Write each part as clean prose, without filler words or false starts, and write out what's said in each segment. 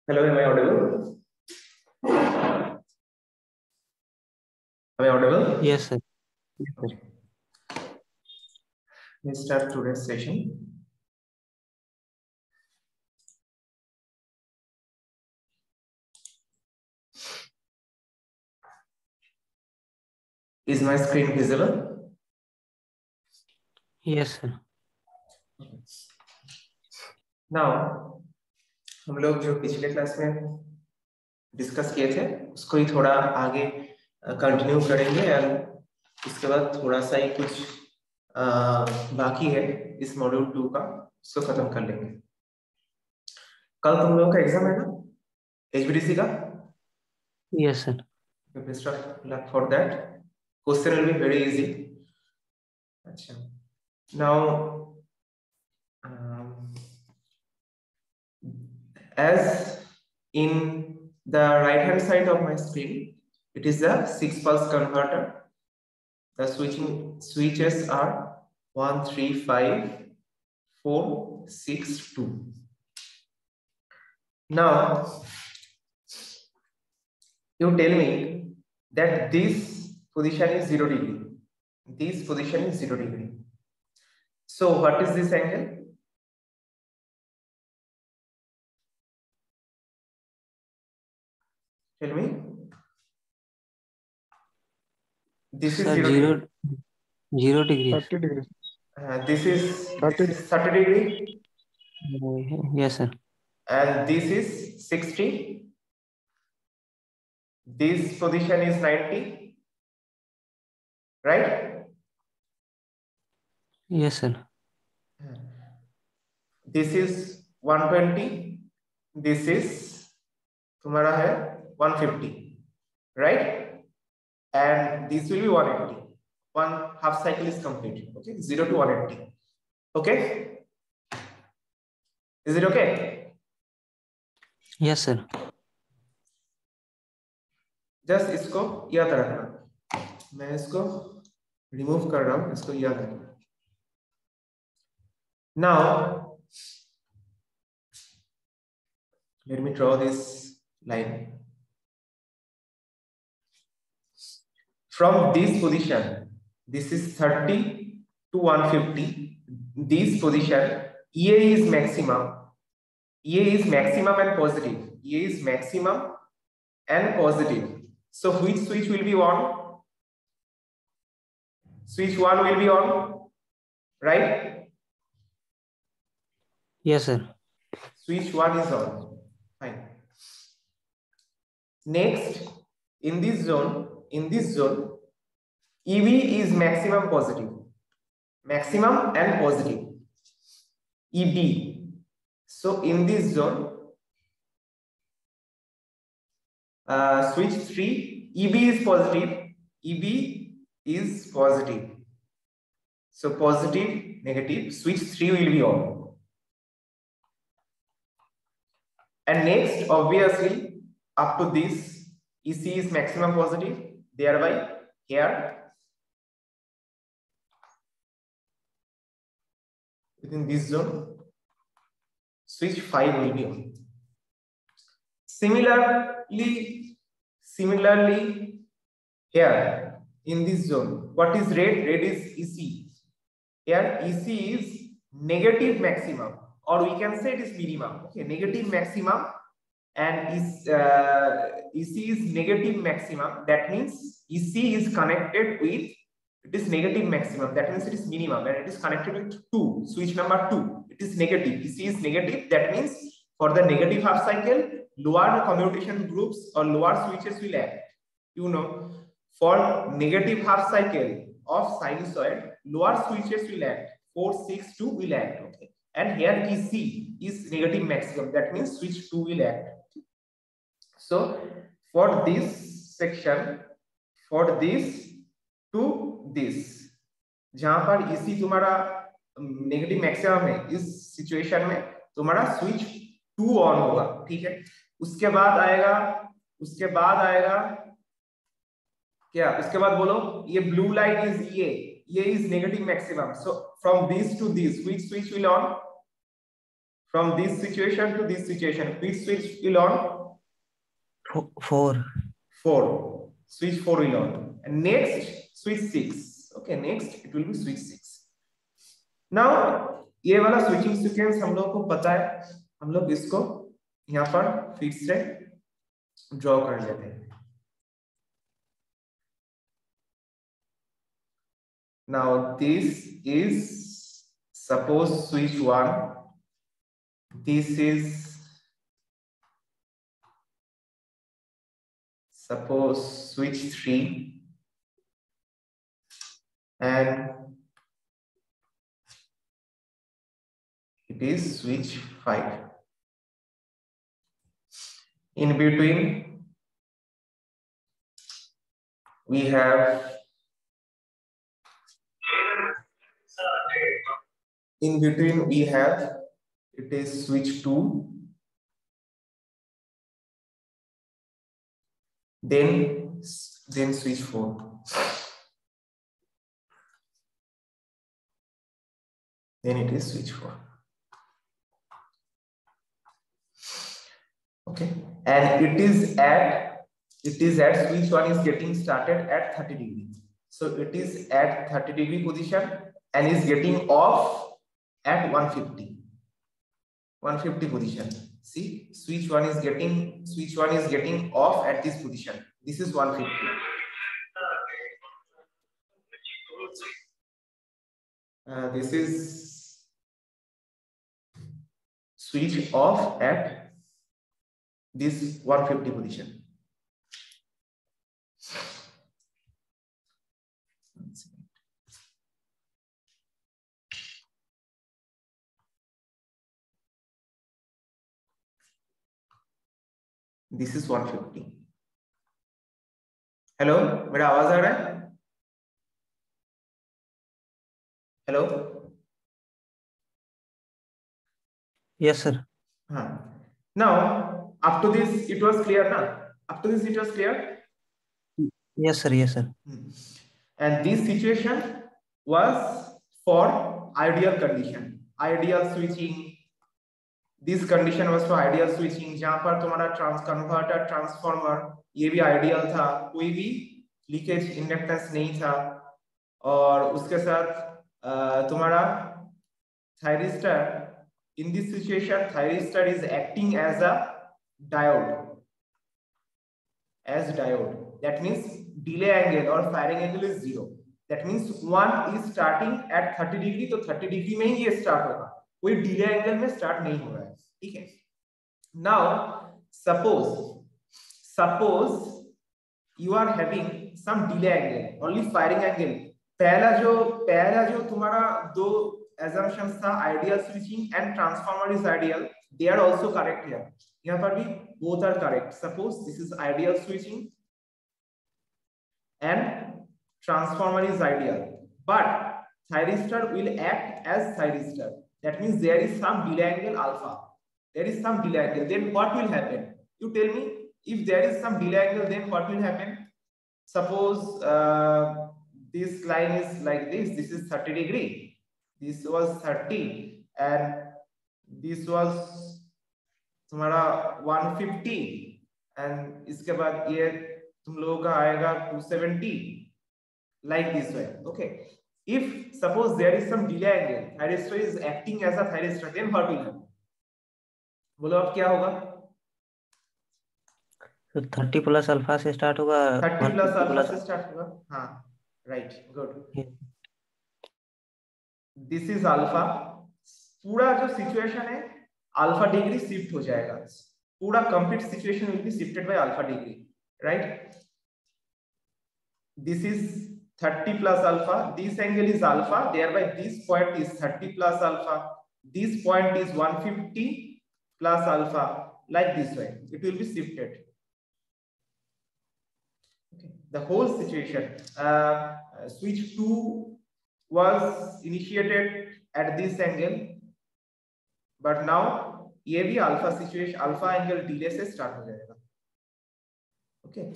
Hello, am I audible? Am I audible? Yes, sir. Okay. Let's start today's session. Is my screen visible? Yes, sir. Now, हम लोग जो पिछले class में discuss किए थे उसको ही थोड़ा आगे कंटिन्यू करेंगे और उसके बाद थोड़ा सा ही कुछ बाकी है इस मॉड्यूल 2 का, उसको खत्म कर लेंगे। कल तुम लोगों का एग्जाम है ना HBDC का? Yes, sir. Best of luck for that. Question will be very easy. अच्छा, now as in the right hand side of my screen, it is a 6 pulse converter. The switches are 1, 3, 5, 4, 6, 2. Now you tell me that this position is 0 degree. This position is 0 degree. So what is this angle? Tell me. This is Sir, 0 degree. 0 degrees. 30 degrees. This is 30 degree. Yes, sir. And this is 60. This position is 90. Right? Yes, sir. This is 120. This is तुम्हारा है 150. Right? And this will be 180. One half cycle is complete. Okay, 0 to 180. Okay? Is it okay? Yes, sir. Just इसको याद रखना। मैं इसको remove कर रहा हूं, इसको याद रखना। Now let me draw this line. From this position, this is 30 to 150. This position, EA is maximum. EA is maximum and positive. EA is maximum and positive. So which switch will be on? Switch 1 will be on, right? Yes, sir. Switch 1 is on. Fine. Next, in this zone, EV is maximum positive. Maximum and positive. EB. So in this zone, switch 3, EB is positive. EB is positive. So positive, negative, switch 3 will be on. And next, obviously, up to this, EC is maximum positive. Thereby, here, within this zone, switch 5 will be on. Similarly, here in this zone, what is red? Red is EC. Here EC is negative maximum, or we can say it is minimum. Okay, negative maximum, and EC is negative maximum. That means EC is connected with, it is negative maximum. That means it is minimum, and it is connected with 2. Switch number 2. It is negative. EC is negative. That means for the negative half cycle, lower commutation groups or lower switches will act. You know, for negative half cycle of sinusoid, lower switches will act. 4, 6, 2 will act. Okay, and here EC is negative maximum. That means switch 2 will act. So for this section, for this to this, जहां पर EC तुम्हारा negative maximum है, इस situation में तुम्हारा switch 2 on होगा। ठीक है, उसके बाद आएगा क्या? उसके बाद बोलो, ये ब्लू लाइन इज ये is negative maximum. So from this to this, which switch will on? From this situation to this situation, which switch will on? 4. 4. Switch 4 will on. And next switch 6. Okay, next it will be switch 6. Now ये वाला switching sequence हम लोग को पता है, हम लोग इसको यहाँ पर फिर से ड्रॉ कर लेते हैं. Now this is suppose switch 1, this is suppose switch 3, and it is switch 5. In between we have it is switch 2, then switch 4. Then it is switch 4. Okay, and it is at switch 1 is getting started at 30 degree. So it is at 30 degree position and is getting off at 150 position. See, switch 1 is getting off at this position. This is 150. This is switch off at this 150 position. This is 150. Hello, मेरा आवाज आ रहा है? Hello? Yes, sir. Now, up to this, it was clear, na? Up to this, it was clear? Yes, sir. Yes, sir. And this situation was for ideal condition, ideal switching. This condition was for ideal switching, जहां पर तुम्हारा converter transformer ये भी ideal था, कोई भी leakage inductance नहीं था, और उसके साथ तुम्हारा thyristor, in this situation thyristor is acting as a diode, that means delay angle or firing angle is 0. That means one is starting at 30 degree, तो 30 degree में ही ये स्टार्ट होगा, कोई डिले एंगल में स्टार्ट नहीं हो रहा है. ठीक है. Now suppose you are having some delay angle, only firing angle. पहला जो तुम्हारा दो assumptions था, ideal switching and transformer is ideal, they are also correct here. यहाँ पर भी both are correct. Suppose this is ideal switching and transformer is ideal, but thyristor will act as thyristor. That means there is some delay angle alpha. There is some delay angle. Then what will happen? You tell me. If there is some delay angle, then what will happen? Suppose this line is like this. This is 30 degree. This was 30, and this was तुम्हारा 150, and इसके बाद ये तुम लोगों का आएगा 270, like this way. Okay. If suppose there is some delay angle, thyristor is acting as a thyristor, then what will happen? बोलो अब क्या होगा? तो 30 प्लस अल्फा से स्टार्ट होगा. 30 प्लस अल्फा से स्टार्ट होगा. हाँ, right, good. This is alpha. पूरा जो सिचुएशन है अल्फा डिग्री शिफ्ट हो जाएगा. पूरा complete situation will be shifted by alpha degree, right? This is 30 plus alpha. This angle is alpha, thereby this point is 30 plus alpha. This point is 150 plus alpha, like this way. It will be shifted. Okay. The whole situation. Switch 2 was initiated at this angle, but now ये भी alpha situation, alpha angle delay से start हो जाएगा. Okay.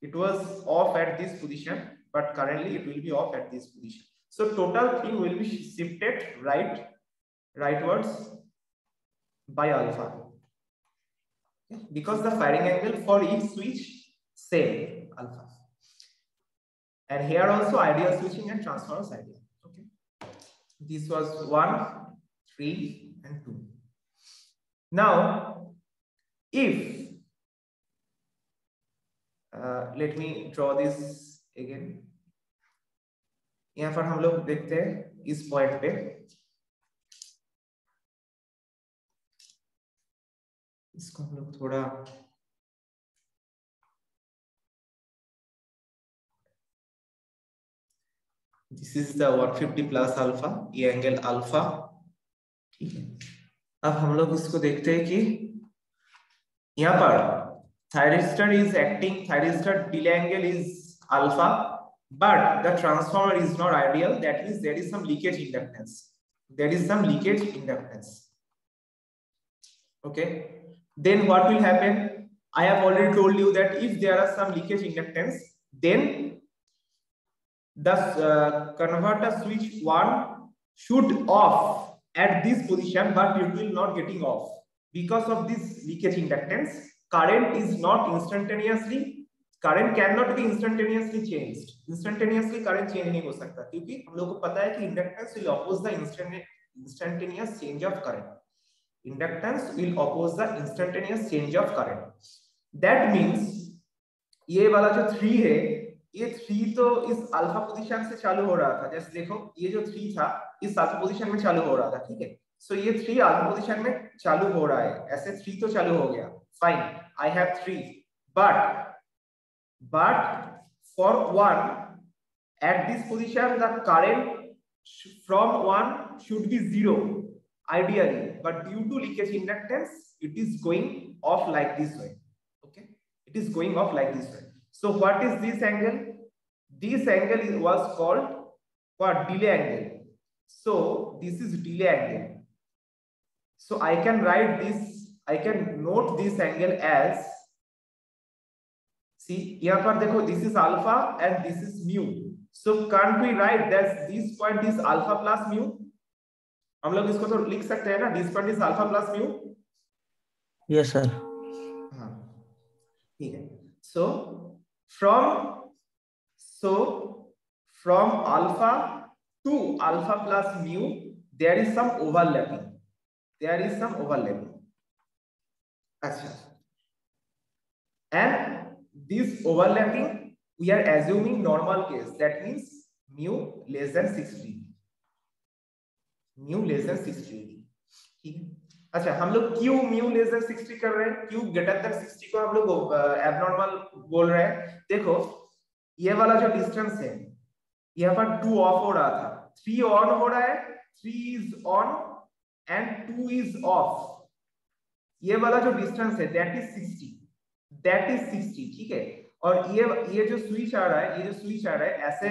It was off at this position, but currently it will be off at this position. So total thing will be shifted rightwards. by alpha, because the firing angle for each switch same alpha. And here also ideal switching and transformers idea. Okay, this was 1, 3 and 2. Now if let me draw this again. यहाँ पर हम लोग देखते हैं इस point पे, इसको हम लोग थोड़ा this is the 150 plus alpha, ये एंगल अल्फा, ठीक है। अब हम लोग इसको देखते हैं कि यहाँ पर thyristor is acting, thyristor delay angle is alpha, but the transformer is not ideal. That means there is some leakage inductance. There is some leakage inductance. Okay. Then what will happen? I have already told you that if there are some leakage inductance, then the converter switch 1 should off at this position, but it will not getting off because of this leakage inductance. Current is not instantaneously, current cannot be instantaneously changed. Instantaneously current change नहीं हो सकता, क्योंकि हम लोग को पता है कि inductance will oppose the instantaneous change of current. Inductance will oppose the instantaneous change of current. That means ये वाला जो 3 है, ये 3 तो इस अल्फा पोजीशन से चालू हो रहा था। जैसे देखो ये जो 3 था इस अल्फा पोजीशन में चालू हो रहा था, ठीक है। सो ये 3 अल्फा पोजीशन में चालू हो रहा है, ऐसे 3 तो चालू हो गया, fine, I have 3, but for 1 at this position the current from 1 should be 0 ideally, but due to leakage inductance it is going off like this way. Okay, it is going off like this way. So what is this angle? This angle was called what? Delay angle. So this is delay angle. So I can write this, I can note this angle as, see यहाँ पर देखो, this is alpha and this is mu. So can't we write that this point is alpha plus mu? हम लोग इसको तो लिख सकते हैं ना, this point is alpha plus mu. Yes sir. हाँ ठीक है. So from alpha to alpha plus mu there is some overlapping. There is some overlapping. Achha. And this overlapping we are assuming normal case. That means mu less than 60. Mu less than 60. ठीक है. अच्छा, हम लोग क्यों mu less than 60 कर रहे हैं? क्यों greater than 60 को हम लोग abnormal बोल रहे हैं? देखो ये वाला जो डिस्टेंस है यहाँ पर 2 ऑफ हो रहा था, 3 ऑन हो रहा है, 3 is on and 2 is off. ये वाला जो डिस्टेंस है that is 60, that is 60, ठीक है। और ये जो स्विच आ रहा है, ये जो स्विच आ रहा है ऐसे,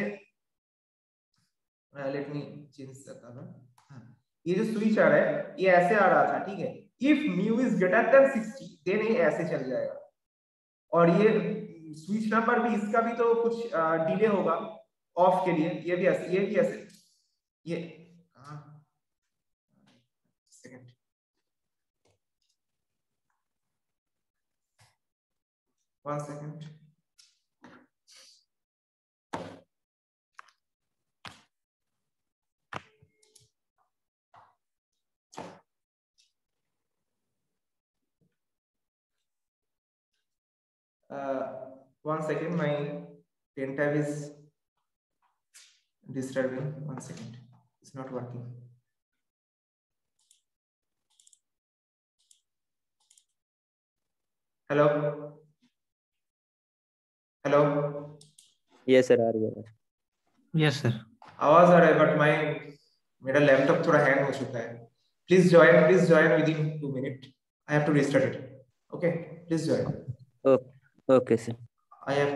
let me change the colour, ये जो स्विच आ रहा है ये ऐसे आ रहा था, ठीक है। If mu is greater than 60 then ये ऐसे चल जाएगा, और ये स्विच नंबर भी इसका भी तो कुछ डिले होगा ऑफ के लिए, ये भी ऐसे, ये भी ऐसे, ये second, one second, one second, my pen tab is disturbing. One second, it's not working. Hello hello, yes sir, आ रही है। यस सर, आवाज आ रहा है, बट मेरा लैपटॉप थोड़ा हैंग हो चुका है। Please join within 2 minute, I have to restart it. Okay, please join. Okay sir. I have